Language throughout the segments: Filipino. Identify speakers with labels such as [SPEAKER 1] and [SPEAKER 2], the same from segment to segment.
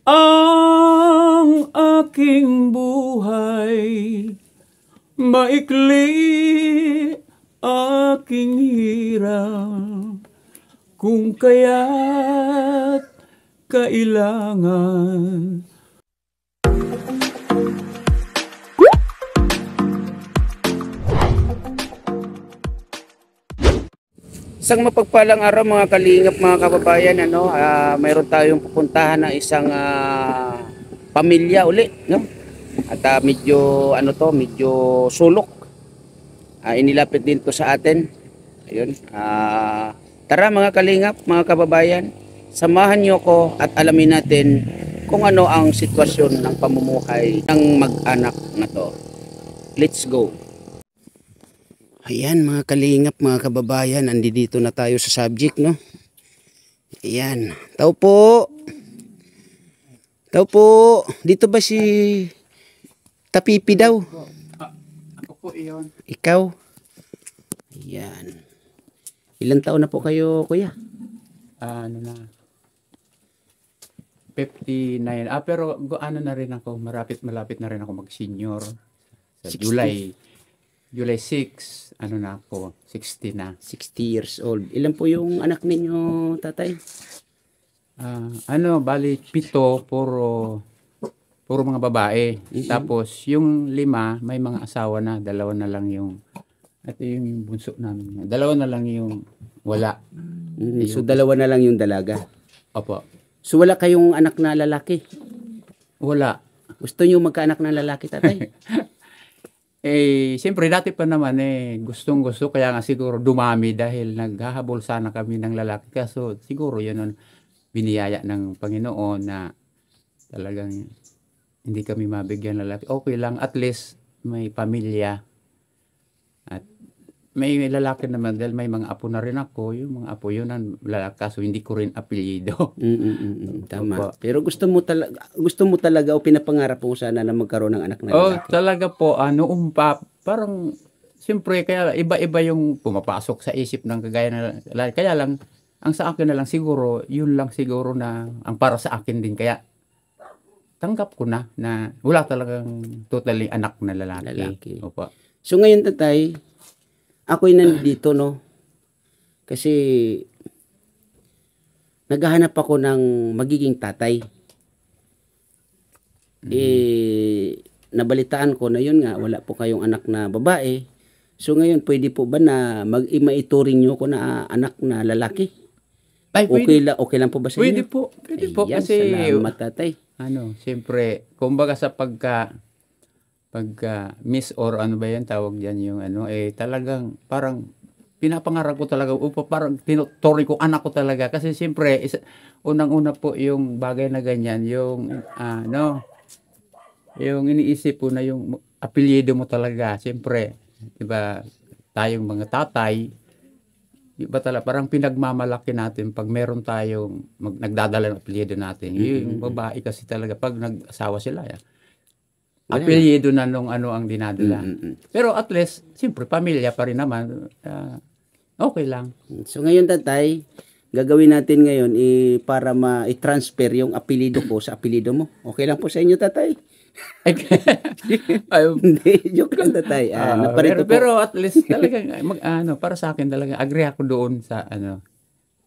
[SPEAKER 1] Ang aking buhay, maikli aking hirap, kung kaya't kailangan.
[SPEAKER 2] Isang mapagpalang araw mga kalingap, mga kababayan, mayroon tayong pupuntahan ng isang pamilya uli, no? At medyo medyo sulok. Inilapit din to sa atin. Ayun. Tara mga kalingap, mga kababayan, samahan niyo ko at alamin natin kung ano ang sitwasyon ng pamumuhay ng mag-anak na to. Let's go. Ayan mga kalingap, mga kababayan, andito na tayo sa subject, no? Ayan. Tao po. Tao po. Dito ba si Tapipi daw?
[SPEAKER 1] Ako po iyon.
[SPEAKER 2] Ikaw? Ayan. Ilan taon na po kayo, kuya?
[SPEAKER 1] Ano na? 59. Pero na rin ako, malapit na rin ako mag-senior. Sa
[SPEAKER 2] 60?
[SPEAKER 1] July 6, na ako, 60 na.
[SPEAKER 2] 60 years old. Ilan po yung anak ninyo, tatay?
[SPEAKER 1] Bali, 7, puro mga babae. Tapos, yung 5, may mga asawa na. 2 na lang yung, at yung bunso namin. 2 na lang yung wala.
[SPEAKER 2] So, 2 na lang yung dalaga?
[SPEAKER 1] Opo.
[SPEAKER 2] So, wala kayong anak na lalaki?
[SPEAKER 1] Wala.
[SPEAKER 2] Gusto nyo magkaanak na lalaki, tatay?
[SPEAKER 1] Siyempre dati pa naman gustong-gusto, kaya nga siguro dumami dahil naghahabol sana kami ng lalaki. Kaso siguro yun ang biniyaya ng Panginoon na talagang hindi kami mabigyan lalaki. Okay lang, at least may pamilya. At may lalaki naman dahil may mga apo na rin ako. Yung mga apo yun ang lalaki, kaso hindi ko rin apelyido.
[SPEAKER 2] Tama.
[SPEAKER 1] Opo.
[SPEAKER 2] Pero gusto mo talaga o pinapangarap mo sana na magkaroon ng anak na lalaki?
[SPEAKER 1] Talaga po, parang, siyempre, kaya iba-iba yung pumapasok sa isip ng kagaya na lalaki. Kaya lang, ang sa akin na lang siguro, yun lang siguro na, ang para sa akin din, kaya, tanggap ko na wala talagang totally anak na lalaki. Opo.
[SPEAKER 2] So ngayon, tatay, ako'y nandito, no? Kasi naghahanap ako ng magiging tatay. Nabalitaan ko na yun nga, wala po kayong anak na babae. So ngayon, pwede po ba na maituring nyo ko na anak na lalaki?
[SPEAKER 1] Ay,
[SPEAKER 2] okay lang po ba sa
[SPEAKER 1] pwede
[SPEAKER 2] inyo?
[SPEAKER 1] Pwede po.
[SPEAKER 2] Ayan,
[SPEAKER 1] Kasi,
[SPEAKER 2] salamat, tatay.
[SPEAKER 1] siyempre, kumbaga sa pagka miss or ano ba yan tawag diyan yung talagang parang pinapangarap ko talaga, parang tinuturing ko anak ko talaga, kasi siyempre unang-una po yung bagay na ganyan, yung yung iniisip po na yung apelyido mo talaga. Siyempre, 'di ba, tayong mga tatay, di ba talaga parang pinagmamalaki natin pag meron tayong nagdadala ng apelyido natin. Yung babae kasi talaga pag nag-asawa sila, apelyido na nung ang dinadala. Pero at least, siyempre, pamilya pa rin naman. Okay lang.
[SPEAKER 2] So ngayon, tatay, gagawin natin ngayon para i-transfer yung apelyido ko sa apelyido mo. Okay lang po sa inyo, tatay? Hindi, joke lang, tatay.
[SPEAKER 1] Pero at least talagang para sa akin talaga agree ako doon sa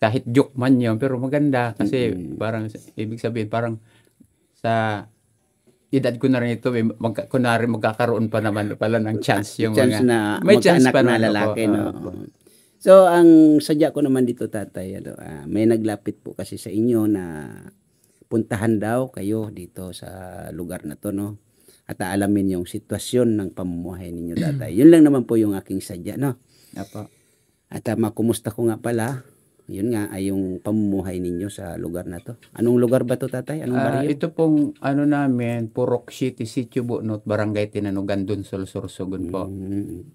[SPEAKER 1] kahit joke man yun, pero maganda kasi parang ibig sabihin parang sa edad ko na rin ito, kunwari magkakaroon pa naman pala ng chance yung
[SPEAKER 2] chance
[SPEAKER 1] mga,
[SPEAKER 2] na
[SPEAKER 1] may chance pa
[SPEAKER 2] na lalaki, no? So, ang sadya ko naman dito, tatay, may naglapit po kasi sa inyo na puntahan daw kayo dito sa lugar na to, no? At aalamin yung sitwasyon ng pamumuhay ninyo, tatay. Yun lang naman po yung aking sadya, no?
[SPEAKER 1] Apo.
[SPEAKER 2] At makumusta ko nga pala, yun nga ay yung pamumuhay ninyo sa lugar na to. Anong lugar ba to, tatay? Anong baryo?
[SPEAKER 1] Ito pong namin, Purok City, Sitio Bunot, Barangay Tinanugan, Dunsol, Sorsogon po.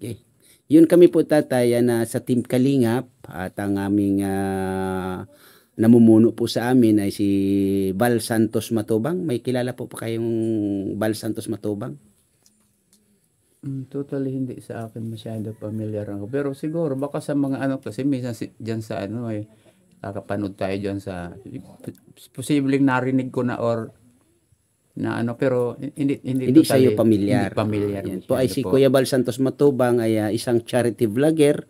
[SPEAKER 2] Okay. Yun kami po, tatay, na sa Team Kalingap, at ang aming namumuno po sa amin ay si Bal Santos Matubang. May kilala po pa kayong Bal Santos Matubang?
[SPEAKER 1] Totally hindi sa akin masyado familiar ako. Pero siguro baka sa mga kasi minsan diyan sa kakapanood tayo diyan sa posibleng narinig ko na or na ano, pero hindi
[SPEAKER 2] Hindi sa iyo
[SPEAKER 1] totally,
[SPEAKER 2] pamilyar.
[SPEAKER 1] hindi familiar
[SPEAKER 2] Yan po ay
[SPEAKER 1] masyado
[SPEAKER 2] si
[SPEAKER 1] po.
[SPEAKER 2] Kuya Bal Santos Matubang ay isang charity vlogger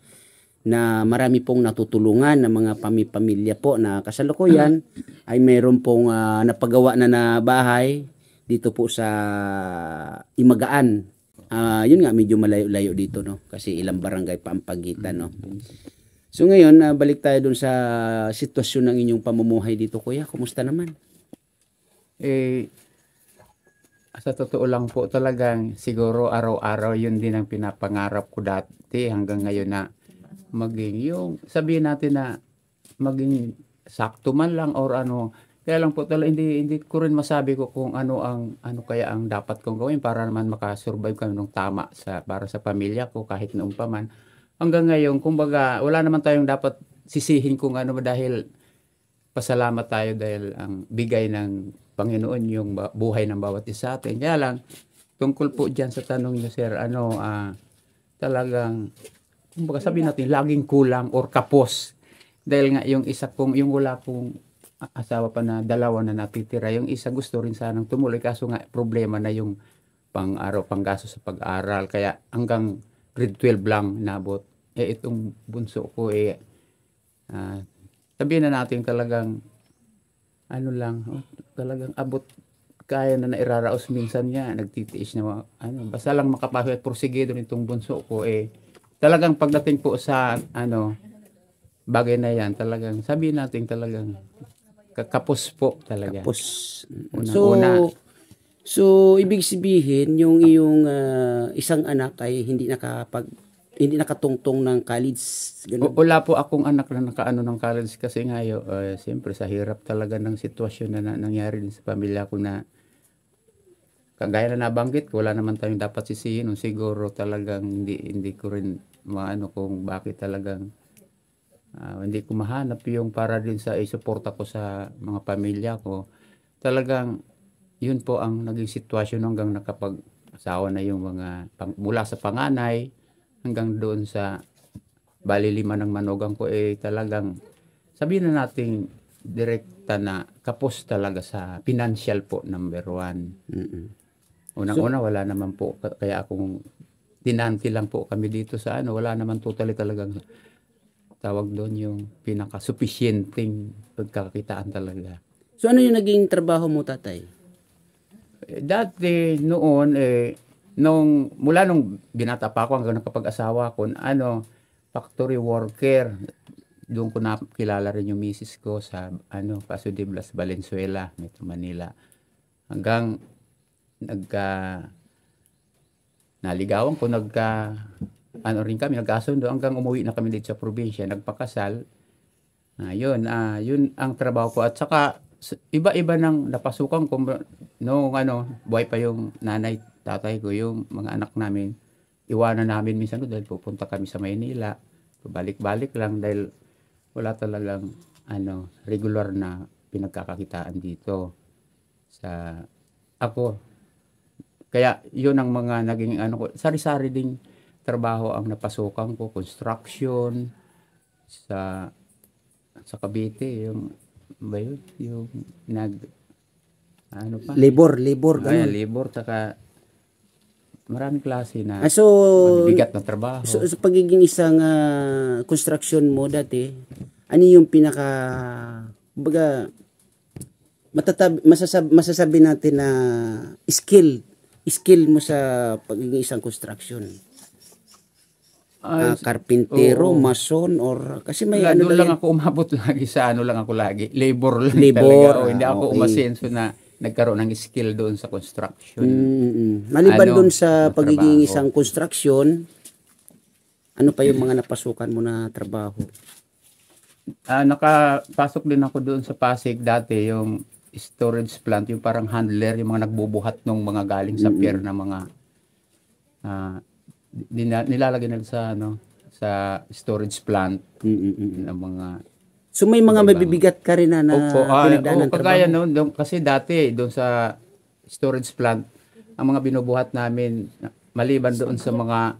[SPEAKER 2] na marami pong natutulungan ng mga pamilya po na kasalukuyan ay mayroon pong napagawa na bahay dito po sa Imagaan. Yun nga, medyo malayo-layo dito, no? Kasi ilang barangay pa ang pagitan, no? So ngayon, balik tayo dun sa sitwasyon ng inyong pamumuhay dito, Kuya. Kumusta naman?
[SPEAKER 1] Eh, sa totoo lang po talagang siguro araw-araw yun din ang pinapangarap ko dati hanggang ngayon na maging yung sabihin natin na maging sakto man lang or ano. Kaya lang po talaga hindi ko rin masabi ko kung ano kaya ang dapat kong gawin para naman makasurvive kami ng tama para sa pamilya ko kahit noon pa man. Hanggang ngayon, kumbaga, wala naman tayong dapat sisihin kung ano dahil pasalamat tayo dahil ang bigay ng Panginoon yung buhay ng bawat isa sa atin. Kaya lang, tungkol po dyan sa tanong niyo, sir, talagang, kumbaga sabihin natin, laging kulang or kapos. Dahil nga yung isa kong, yung wala kong asawa pa na dalawa na natitira, yung isa gusto rin sanang tumuloy, kaso nga problema na yung pang-araw, panggaso sa pag-aaral. Kaya hanggang grade 12 lang nabot. Itong bunso ko sabihin na natin talagang talagang abot kaya na nairaraos minsan niya, nagtitiis na basta lang makapasok at porsigido nitong bunso ko talagang pagdating po sa bagay na yan, talagang sabihin natin talagang kapos po talaga.
[SPEAKER 2] Kapos.
[SPEAKER 1] Unang-una.
[SPEAKER 2] So ibig sabihin yung iyong isang anak ay hindi nakatungtong ng college. Ganun.
[SPEAKER 1] Wala po akong anak na nakaano ng college kasi ngayon, siyempre sa hirap talaga ng sitwasyon na nangyari din sa pamilya ko na kagaya na nabanggit ko, wala naman tayong dapat sisihin. Siguro talagang hindi ko rin maano kung bakit talagang hindi ko mahanap yung para din sa isuporta ko sa mga pamilya ko. Talagang yun po ang naging sitwasyon hanggang nakapag-asawa na yung mga mula sa panganay hanggang doon sa bali 5 ng manugang ko talagang sabihin na natin direkta na kapos talaga sa financial po, number 1. Unang-una wala naman po, kaya akong dinanti lang po kami dito sa wala naman totally talagang tawag doon yung pinaka-sufficienting pagkakakitaan talaga.
[SPEAKER 2] So ano yung naging trabaho mo, tatay?
[SPEAKER 1] Dati noon mula nung binata pa ako hanggang nakapag-asawa ko, factory worker. Doon ko nakilala rin yung misis ko sa Paso de Blas, Valenzuela, Metro Manila. Hanggang naligawan ko, rin kami, nagkasundo hanggang umuwi na kami dito sa probinsya, nagpakasal. Yun ang trabaho ko at saka iba-iba nang napasukan ko noong buhay pa yung nanay, tatay ko, yung mga anak namin. Iwanan namin minsan dahil pupunta kami sa Maynila. Balik-balik lang dahil wala talagang regular na pinagkakakitaan dito sa ako. Kaya yun ang mga naging ko, sari-sari ding trabaho ang napasukan ko, construction sa Cavite, yung
[SPEAKER 2] labor
[SPEAKER 1] ganun.
[SPEAKER 2] ganun.
[SPEAKER 1] Labor, saka maraming klase na
[SPEAKER 2] so
[SPEAKER 1] bigat na trabaho.
[SPEAKER 2] So pagiging isang construction mo dati, ano yung pinaka masasabi natin na skill mo sa pagiging isang construction? Karpintero, mason, or kasi may
[SPEAKER 1] doon lang ako umabot lagi sa lang ako lagi. Labor lang
[SPEAKER 2] talaga.
[SPEAKER 1] Hindi ako umasenso na nagkaroon ng skill doon sa construction.
[SPEAKER 2] Maliban doon sa pagiging isang construction, ano pa yung mga napasukan mo na trabaho?
[SPEAKER 1] Nakapasok din ako doon sa Pasig dati, yung storage plant, yung parang handler, yung mga nagbubuhat ng mga galing sa pier na mga nilalagay nila sa storage plant ng mga.
[SPEAKER 2] So may mga mabibigat ka rin na
[SPEAKER 1] pinagdaanan trabaho. Kagaya noon kasi dati doon sa storage plant, ang mga binubuhat namin maliban doon sa mga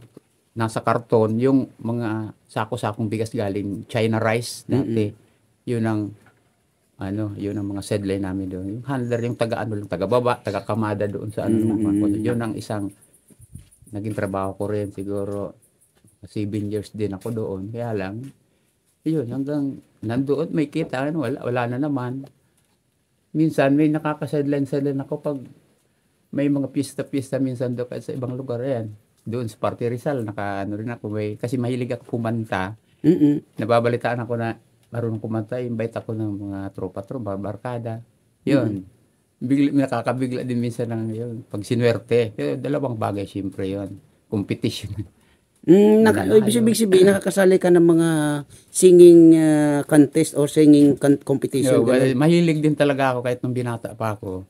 [SPEAKER 1] nasa karton, yung mga sako-sakong bigas galing China rice dati. Yun ang ano, yun ang mga sideline namin doon. Yung handler, yung taga-ano lang, taga-baba, taga-kamada doon sa ano, yun ang isang naging trabaho ko rin. Siguro, 7 years din ako doon. Kaya lang, yun, hanggang nandoon, may kita, ano, wala na naman. Minsan, may nakaka-sideline ako pag may mga pista-pista minsan doon kahit sa ibang lugar yan. Doon sa Party Rizal, ano rin ako, kasi mahilig ako kumanta. Nababalitaan ako na marunong kumanta, invite ako ng mga tropa-tropa, barkada. Yun. Nakakabigla din minsan ng yun, pag sinuwerte. Dalawang bagay, siyempre yun. Competition.
[SPEAKER 2] Ibig sabihin, nakakasali ka ng mga singing contest or singing competition.
[SPEAKER 1] Mahilig din talaga ako kahit nung binata pa ako.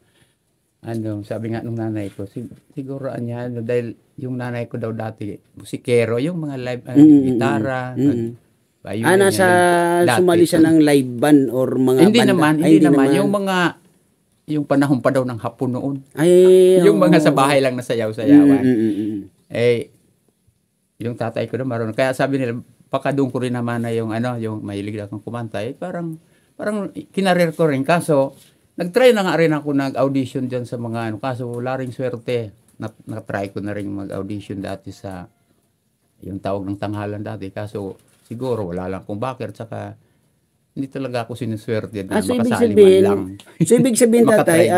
[SPEAKER 1] Ano, sabi nga nung nanay ko, siguro anya, dahil yung nanay ko daw dati, musikero, yung mga live, gitara,
[SPEAKER 2] nasa sumali siya ng live band or mga
[SPEAKER 1] hindi
[SPEAKER 2] banda?
[SPEAKER 1] Hindi naman. Yung mga, yung panahon pa daw ng hapon noon. Yung mga sa bahay lang na sayaw-sayawan. Yung tatay ko na marunong. Kaya sabi nila, pakadung ko rin naman na yung ano, yung mahilig akong kumanta. Parang kinarir ko rin. Kaso, nag-try na nga rin ako nag-audition dyan sa mga ano. Kaso, wala rin swerte. Na-try ko na rin mag-audition dati sa yung tawag ng tanghalan dati. Kaso, siguro wala lang kung bakit. Saka, hindi talaga ako sinuswerte na makasali man lang.
[SPEAKER 2] So, ibig sabihin, tatay,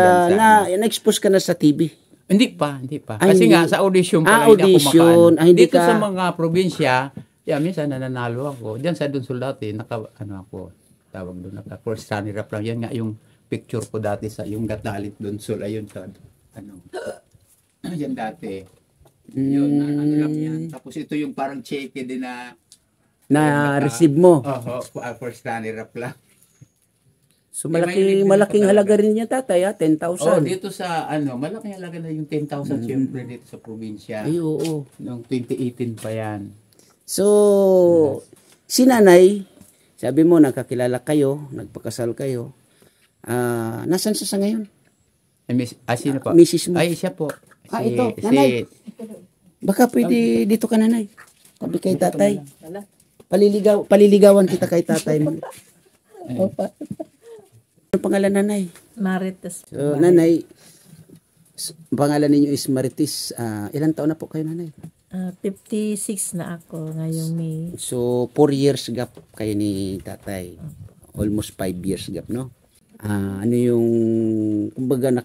[SPEAKER 2] na-expose ka na sa TV?
[SPEAKER 1] Hindi pa. Kasi nga, sa audition pa lang hindi ako makaan. Dito sa mga probinsya, minsan nananalo ako. Diyan sa Dunsol dati, tawag doon, first runner-up lang. Yan nga yung picture ko dati sa yung Gatalit Dunsol. Ayun sa, yan dati. Yun, lang yan. Tapos ito yung parang cheque din na
[SPEAKER 2] receive mo.
[SPEAKER 1] First runner-up lang.
[SPEAKER 2] So malaking halaga rin niya, tatay, 10,000.
[SPEAKER 1] Dito sa malaking halaga na yung 10,000 siyempre dito sa probinsya.
[SPEAKER 2] Ay, oo.
[SPEAKER 1] Noong 2018 pa yan.
[SPEAKER 2] So, si nanay, sabi mo, nakakilala kayo, nagpakasal kayo. Nasaan siya sa ngayon?
[SPEAKER 1] Sino po?
[SPEAKER 2] Mrs. mo?
[SPEAKER 1] Ay, siya po.
[SPEAKER 2] Ito, nanay. Baka pwede dito ka, nanay. Sabi kay tatay. Paliligawan kita kay tatay mo. Ano pangalan, nanay?
[SPEAKER 3] Marites.
[SPEAKER 2] So, nanay, pangalan ninyo is Marites. Ilang taon na po kayo, nanay?
[SPEAKER 3] 56 na ako ngayong May.
[SPEAKER 2] So, 4 years gap kayo ni tatay. Almost 5 years gap, no? Ano yung, kumbaga,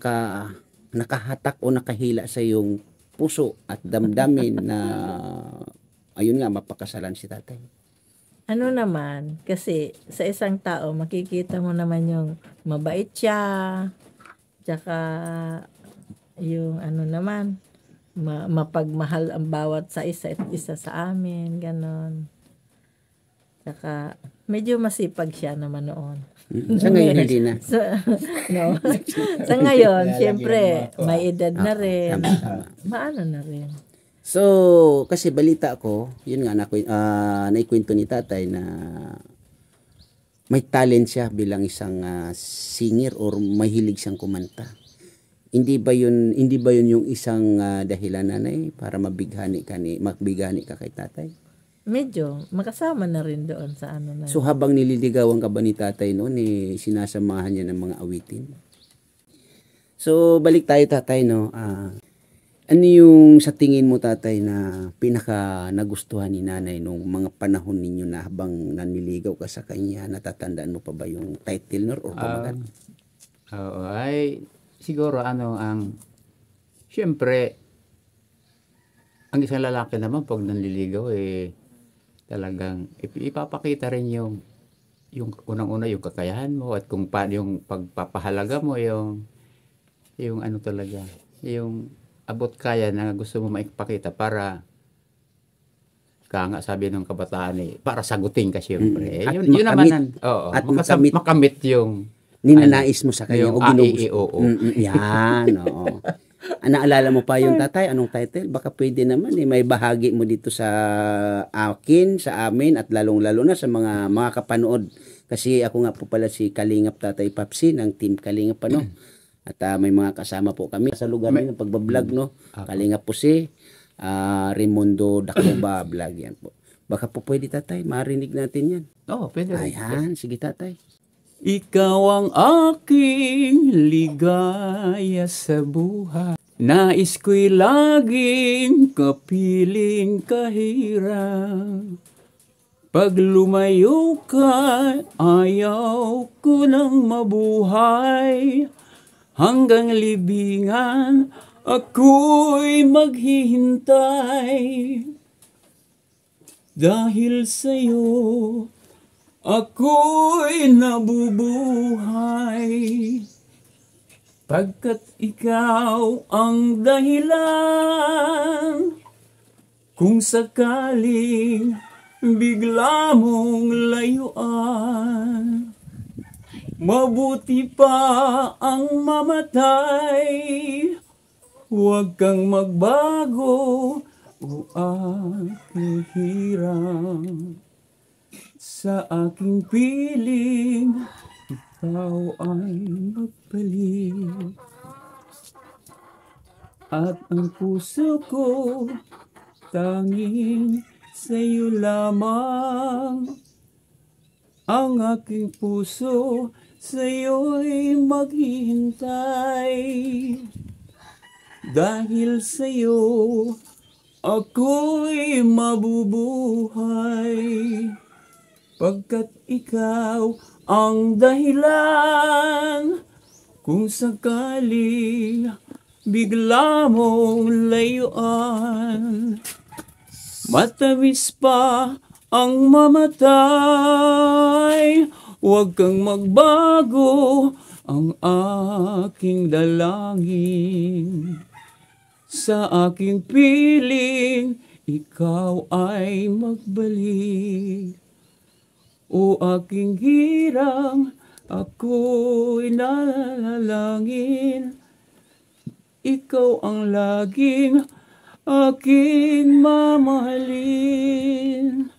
[SPEAKER 2] nakahatak o nakahila sa yung puso at damdamin na, ayun nga, mapakasalan si tatay?
[SPEAKER 3] Ano naman, kasi sa isang tao, makikita mo naman yung mabait siya, tsaka yung ano naman, mapagmahal ang bawat sa isa sa amin, ganon. Tsaka medyo masipag siya naman noon.
[SPEAKER 2] Sa ngayon hindi na.
[SPEAKER 3] Sa ngayon, siyempre, may edad na rin. Maano na rin.
[SPEAKER 2] So, kasi balita ko, yun nga, naikwento ni tatay na may talent siya bilang isang singer or mahilig siyang kumanta. Hindi ba yun yung isang dahilan, nanay, para mabighani ka kay tatay?
[SPEAKER 3] Medyo, makasama na rin doon sa ano na.
[SPEAKER 2] So, habang nililigawan ka ba ni tatay noon, sinasamahan niya ng mga awitin? So, balik tayo, tatay, no? Ano yung sa tingin mo, tatay, na pinaka nagustuhan ni nanay nung mga panahon ninyo na habang nanliligaw ka sa kanya? Natatandaan mo pa ba yung title or pamagat?
[SPEAKER 1] Siguro siyempre, ang isang lalaki naman pag nanliligaw, talagang ipapakita rin yung unang-una yung kakayahan mo at kung paano yung pagpapahalaga mo, yung ano talaga, yung abot kaya na gusto mo maipakita para nga sabi ng kabataan para sagutin ka siyempre. Yun naman
[SPEAKER 2] at
[SPEAKER 1] makamit yung
[SPEAKER 2] ninanais mo sa kanya
[SPEAKER 1] yung
[SPEAKER 2] o ginugusto. Yan, oo. Naalala mo pa yung tatay, anong title? Baka pwede naman may bahagi mo dito sa akin, sa amin at lalong-lalo na sa mga kapanood. Kasi ako nga po pala si Kalingap Tatay Papsi ng Team Kalingap no. At may mga kasama po kami sa lugar ng pagbablog, no? Kalingap po si Raimundo Dacoba vlog yan po. Baka po pwede, tatay, marinig natin yan.
[SPEAKER 1] Pwede rin.
[SPEAKER 2] Ayan, sige, tatay.
[SPEAKER 1] Ikaw ang aking ligaya sa buhay. Nais ko'y laging kapiling kahirap. Pag lumayo ka, ayaw ko nang mabuhay. Hanggang libingan, ako'y maghihintay. Dahil sa'yo, ako'y nabubuhay. Pagkat ikaw ang dahilan, kung sakaling bigla mong layuan, mabuti pa ang mamatay. Huwag kang magbago, o aking hirang. Sa aking piling, ikaw ay magbalik. At ang puso ko, tanging sa'yo lamang. Ang aking puso, sa'yo'y maghihintay. Dahil sa'yo, ako'y mabubuhay. Pagkat ikaw ang dahilan, kung sakaling bigla mong layuan, matamis pa ang mamatay. Huwag kang magbago, ang aking dalangin. Sa aking piling, ikaw ay magbalik. O aking hirang, ako'y nalalangin. Ikaw ang laging aking mamahalin.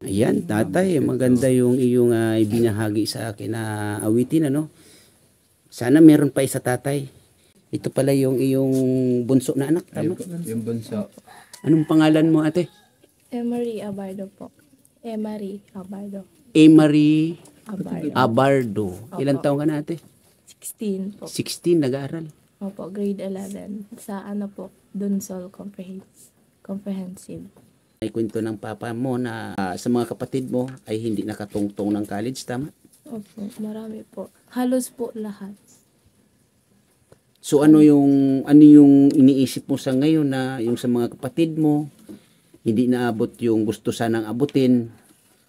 [SPEAKER 2] Ayan, tatay, maganda yung iyong ibinahagi sa akin na awitin, ano? Sana meron pa isa, tatay. Ito pala yung iyong bunso na anak, tama?
[SPEAKER 1] Yung bunso.
[SPEAKER 2] Anong pangalan mo, ate?
[SPEAKER 4] Emery Abardo po. Emery Abardo.
[SPEAKER 2] Emery
[SPEAKER 4] Abardo.
[SPEAKER 2] Abardo. Ilang taong ka na, ate?
[SPEAKER 4] 16 po.
[SPEAKER 2] 16, nag-aaral.
[SPEAKER 4] Opo, grade 11. Sa ano po, Dunsol Comprehensive.
[SPEAKER 2] May kwento ng papa mo na sa mga kapatid mo ay hindi nakatungtong ng college, tama?
[SPEAKER 4] Opo, marami po. Halos po lahat.
[SPEAKER 2] So ano yung iniisip mo sa ngayon na yung sa mga kapatid mo hindi naabot yung gusto sanang abutin,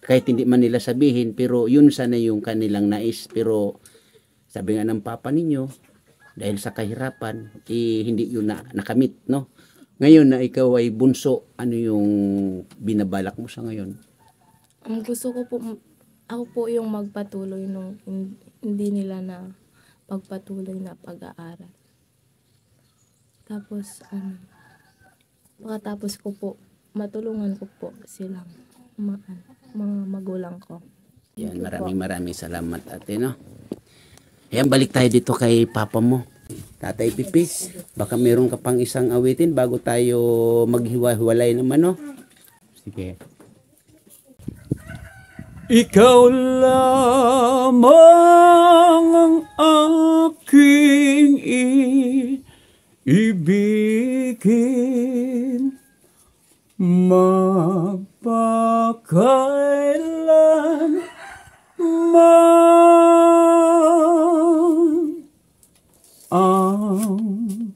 [SPEAKER 2] kahit hindi man nila sabihin, pero yun sana yung kanilang nais, pero sabi nga ng papa ninyo dahil sa kahirapan hindi yun nakamit, no? Ngayon na ikaw ay bunso, ano yung binabalak mo sa ngayon?
[SPEAKER 4] Ang gusto ko po, ako po yung magpatuloy nung hindi nila na pagpatuloy na pag-aaral. Tapos, pagkatapos ko po, matulungan ko po silang mga magulang ko.
[SPEAKER 2] Yan, maraming salamat, ate, no? Ayan, balik tayo dito kay papa mo. Tatay Pipis, baka meron ka pang isang awitin bago tayo maghiwa-hiwalay naman, no?
[SPEAKER 1] Sige. Ikaw lamang ang aking ibigin, magpakailan man. Ang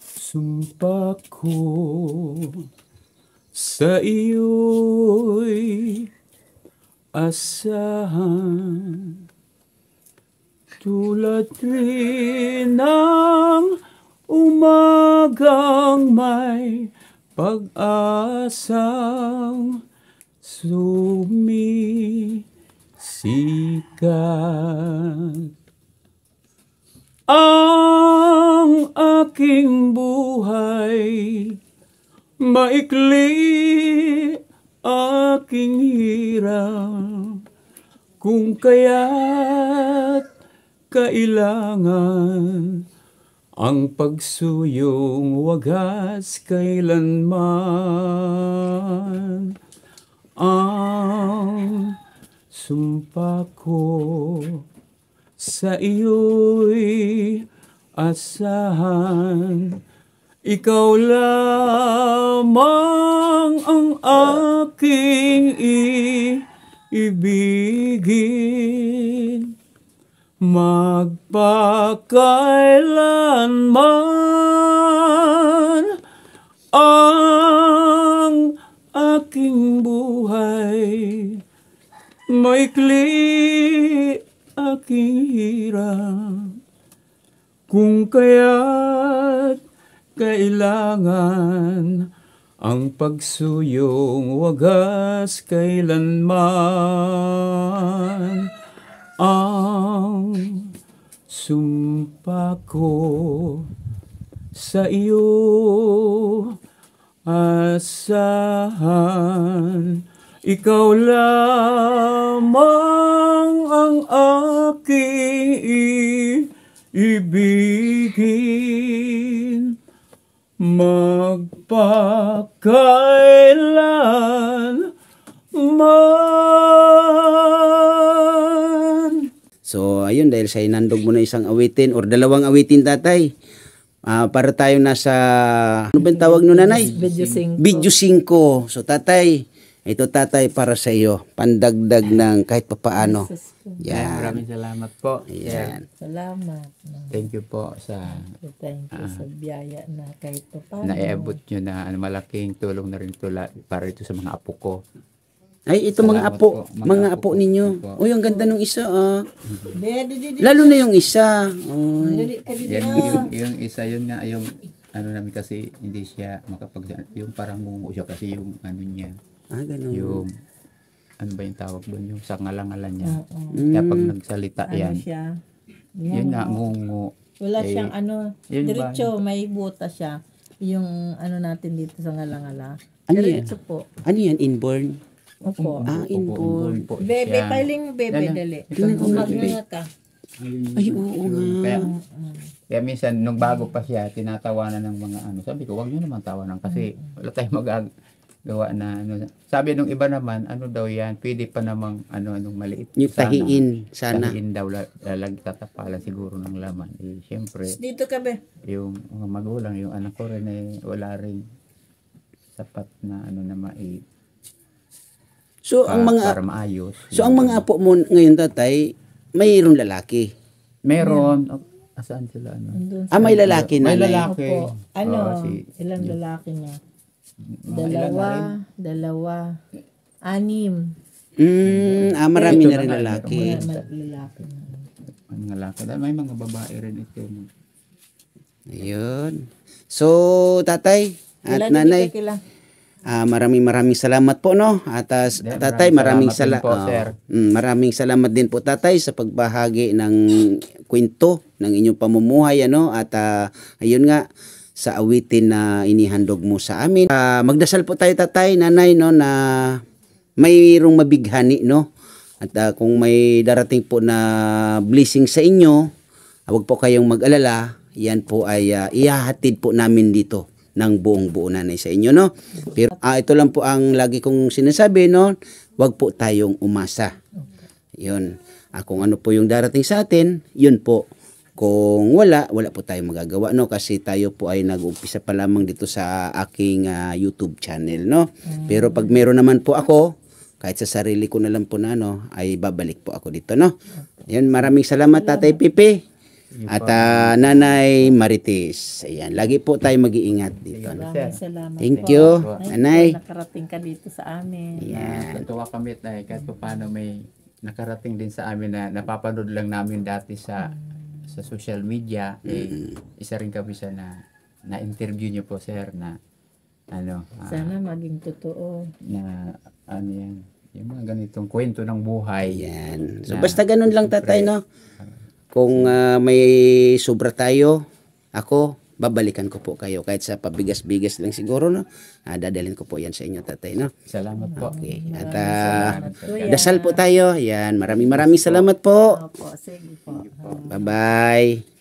[SPEAKER 1] sumpa ko sa iyo'y asahan, tulad rin ng umagang may pag-asang sumisikat. Ang aking buhay maikli, aking hirap, kung kaya't kailangan ang pagsuyong wagas kailanman. Ang sumpa ko sa iyo'y asahan. Ikaw lamang ang aking ibigin, magpakailanman. Ang aking buhay maikli, aking hirap, kung kaya't kailangan ang pagsuyong wagas kailanman. Ang sumpa ko sa iyo, asahan. Ikaw lamang ang aking ibigin, magpakailanman.
[SPEAKER 2] So ayun, dahil sa inandog mo na isang awitin or dalawang awitin, tatay, para tayo nasa, ano ba yung tawag nun, nanay?
[SPEAKER 3] Video 5.
[SPEAKER 2] Video 5. So tatay, ito tatay para sa iyo, pandagdag ng kahit papaano. Yan.
[SPEAKER 1] Maraming salamat po.
[SPEAKER 2] Yan.
[SPEAKER 3] Salamat.
[SPEAKER 1] Thank you po sa
[SPEAKER 3] Thank you sa biyaya na kahit pa paano.
[SPEAKER 1] naiabot nyo na malaking tulong na rin ito para ito sa mga apo ko.
[SPEAKER 2] Ay, ito mga
[SPEAKER 1] Salamat
[SPEAKER 2] apo,
[SPEAKER 1] po.
[SPEAKER 2] mga apo ninyo.
[SPEAKER 1] Opo.
[SPEAKER 2] Uy, ang ganda nung isa, ah.
[SPEAKER 3] Dede,
[SPEAKER 2] Lalo na yung isa. Uy.
[SPEAKER 3] dede ka dito.
[SPEAKER 1] Yung isa, yun nga, yung ano namin kasi hindi siya yung parang mungo siya kasi yung ano niya,
[SPEAKER 2] Ah, ganun.
[SPEAKER 1] yung ano ba yung tawag doon, yung sa ngalangalan niya.
[SPEAKER 3] Oo.
[SPEAKER 1] Kaya pag nagsalita
[SPEAKER 3] Ano
[SPEAKER 1] yan,
[SPEAKER 3] siya?
[SPEAKER 1] yun nga, mungo.
[SPEAKER 3] Wala
[SPEAKER 1] Eh,
[SPEAKER 3] siyang ano,
[SPEAKER 1] yun ba?
[SPEAKER 3] diretso, may buta siya. Yung ano natin dito sa ngalangala.
[SPEAKER 2] Ano yan?
[SPEAKER 3] Diretso po.
[SPEAKER 2] Ano yan, inborn?
[SPEAKER 3] Opo.
[SPEAKER 2] Ah, inborn.
[SPEAKER 1] po
[SPEAKER 3] Bebe,
[SPEAKER 1] siya.
[SPEAKER 3] pailing mo, bebe,
[SPEAKER 1] Yan,
[SPEAKER 3] dali.
[SPEAKER 2] Tingnan ko nga,
[SPEAKER 3] Huwag
[SPEAKER 2] bebe.
[SPEAKER 3] nga ka.
[SPEAKER 2] Ay, oo nga.
[SPEAKER 1] Kaya minsan, nung bago pa siya, tinatawanan ng mga ano. Sabi ko, wag nyo naman tawanan kasi wala tayong magagawa na ano. Sabi nung iba naman, ano daw yan, pwede pa namang anong maliit.
[SPEAKER 2] Yung tahiin, sana.
[SPEAKER 1] Tahiin daw, lalag tatapalan siguro ng laman. Eh, syempre,
[SPEAKER 3] Dito ka, be.
[SPEAKER 1] yung mga magulang, yung anak ko rin eh, wala rin sapat na ano na
[SPEAKER 2] So, ang mga
[SPEAKER 1] para maayos.
[SPEAKER 2] So ang mga apo mo ngayon, tatay, mayroong lalaki.
[SPEAKER 1] Meron, asaan sila? Ano?
[SPEAKER 3] Andun
[SPEAKER 2] Ah, may lalaki na.
[SPEAKER 1] May lalaki.
[SPEAKER 3] Opo. Ano,
[SPEAKER 1] Oo,
[SPEAKER 3] ilang lalaki niya?
[SPEAKER 1] Mga ilan na rin?
[SPEAKER 3] Dalawa. 6.
[SPEAKER 2] Marami
[SPEAKER 1] Ito
[SPEAKER 2] na
[SPEAKER 1] na
[SPEAKER 2] rin
[SPEAKER 1] nga,
[SPEAKER 2] lalaki.
[SPEAKER 3] Lalaki na.
[SPEAKER 1] Mga lalaki. Dahil may mga babae rin ito.
[SPEAKER 2] Ayun. So, tatay at
[SPEAKER 3] Kailan
[SPEAKER 2] nanay,
[SPEAKER 3] hindi ka kila?
[SPEAKER 2] maraming salamat po, no? At tatay, maraming
[SPEAKER 1] salamat din po, sir.
[SPEAKER 2] maraming salamat din po, tatay, sa pagbahagi ng kwento ng inyong pamumuhay, ano? At ayun nga, sa awitin na inihandog mo sa amin. Magdasal po tayo, tatay, nanay, no, na mayroong mabighani, no? At kung may darating po na blessing sa inyo, huwag po kayong mag-alala. Yan po ay ihahatid po namin dito ng buong buo, nanay, sa inyo, no? Pero ito lang po ang lagi kong sinasabi, no? Huwag po tayong umasa. Yun. Kung ano po yung darating sa atin, yun po. Kung wala po tayong magagawa, no? Kasi tayo po ay nag-umpisa pa lamang dito sa aking YouTube channel, no? Pero pag meron naman po ako, kahit sa sarili ko na lang po na, no, ay babalik po ako dito, no? Ayan, maraming salamat, Tatay Pipi. At Nanay Marites. Ayan, lagi po tayo mag-iingat dito, no?
[SPEAKER 3] Maraming salamat
[SPEAKER 2] Thank
[SPEAKER 3] po.
[SPEAKER 2] you,
[SPEAKER 3] Ay,
[SPEAKER 2] Nanay.
[SPEAKER 3] nakarating ka dito sa amin.
[SPEAKER 2] Ayan.
[SPEAKER 1] Natuwa kami tayo kahit pa paano may nakarating din sa amin na napapanood lang namin dati sa social media. Isa rin kami sa na-interview niyo po, sir, na ano,
[SPEAKER 3] Sana maging totoo.
[SPEAKER 1] na ano yan, yung mga ganitong kwento ng buhay.
[SPEAKER 2] Ayan. So,
[SPEAKER 1] Na,
[SPEAKER 2] basta ganun lang, tatay, no? Kung may sobra tayo, ako, babalikan ko po kayo. Kahit sa pabigas-bigas lang siguro, no? Dadalhin ko po yan sa inyo, tatay, no?
[SPEAKER 1] Salamat po.
[SPEAKER 2] Okay. At
[SPEAKER 3] Salamat, Kuya.
[SPEAKER 2] dasal po tayo. Yan. Maraming salamat po.
[SPEAKER 3] Opo, sige po.
[SPEAKER 2] Bye-bye.